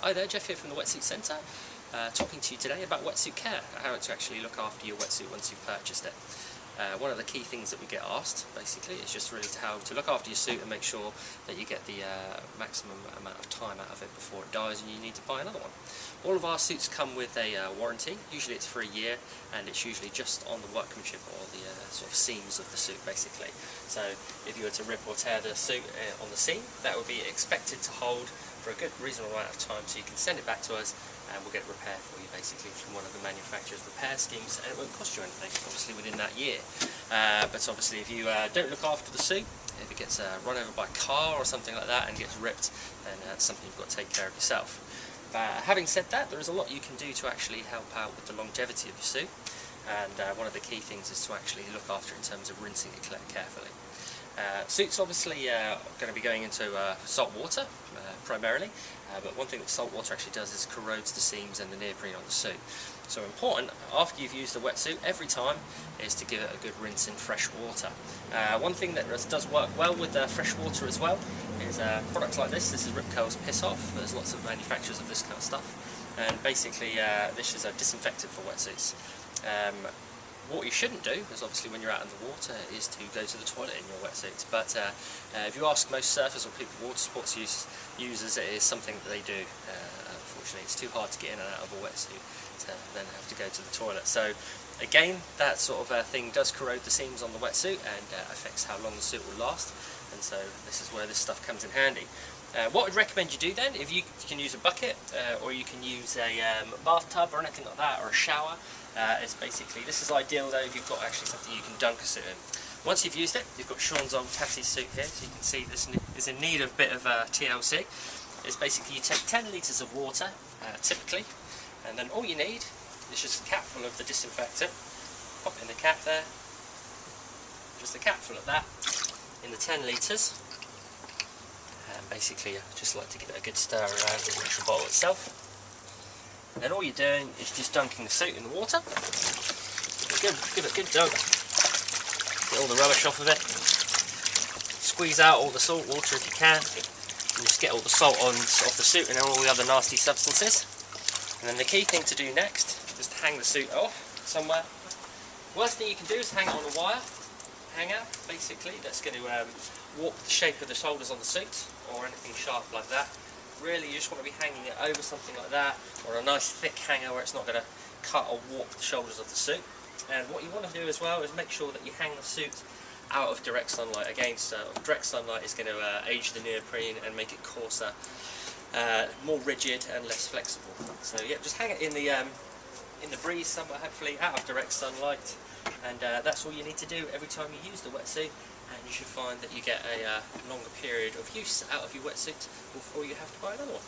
Hi there, Jeff here from the Wetsuit Centre, talking to you today about wetsuit care, how to actually look after your wetsuit once you've purchased it. One of the key things that we get asked, basically, is just really how to look after your suit and make sure that you get the maximum amount of time out of it before it dies and you need to buy another one. All of our suits come with a warranty. Usually it's for a year, and it's usually just on the workmanship or the sort of seams of the suit, basically. So if you were to rip or tear the suit on the seam, that would be expected to hold for a good reasonable amount of time, so you can send it back to us and we'll get it repaired for you, basically from one of the manufacturer's repair schemes, and it won't cost you anything, obviously, within that year. But obviously if you don't look after the suit, if it gets run over by a car or something like that and gets ripped, then that's something you've got to take care of yourself. Having said that, there is a lot you can do to actually help out with the longevity of your suit, and one of the key things is to actually look after it in terms of rinsing it carefully. Suits obviously going to be going into salt water primarily, but one thing that salt water actually does is corrodes the seams and the neoprene on the suit. So important, after you've used the wetsuit, every time, is to give it a good rinse in fresh water. One thing that does work well with fresh water as well is products like this. This is Rip Curl's Piss Off. There's lots of manufacturers of this kind of stuff, and basically this is a disinfectant for wetsuits. What you shouldn't do is, obviously, when you're out in the water, is to go to the toilet in your wetsuits. But if you ask most surfers or people water sports users, it is something that they do. Unfortunately, it's too hard to get in and out of a wetsuit to then have to go to the toilet. So again, that sort of thing does corrode the seams on the wetsuit and affects how long the suit will last. And so this is where this stuff comes in handy. What I'd recommend you do then, if you can use a bucket or you can use a bathtub or anything like that, or a shower, is basically, this is ideal though if you've got actually something you can dunk a suit in. Once you've used it, you've got Sean's old tattoo suit here, so you can see this is in need of a bit of TLC. It's basically, you take 10 litres of water, typically, and then all you need is just a cap full of the disinfectant. Pop it in the cap there, just a cap full of that in the 10 litres. And basically, I just like to give it a good stir around the actual bottle itself. And then all you're doing is just dunking the suit in the water. Give it a good dunk. Get all the rubbish off of it. Squeeze out all the salt water if you can. And just get all the salt off the suit and all the other nasty substances. And then the key thing to do next is to hang the suit off somewhere. Worst thing you can do is hang it on a wire hanger, basically. That's going to warp the shape of the shoulders on the suit, or anything sharp like that. Really, you just want to be hanging it over something like that, or a nice thick hanger where it's not going to cut or warp the shoulders of the suit. And what you want to do as well is make sure that you hang the suit out of direct sunlight. Again, so direct sunlight is going to age the neoprene and make it coarser, more rigid and less flexible. So yeah, just hang it in the breeze somewhere, hopefully out of direct sunlight, and that's all you need to do every time you use the wetsuit. And you should find that you get a longer period of use out of your wetsuit before you have to buy another one.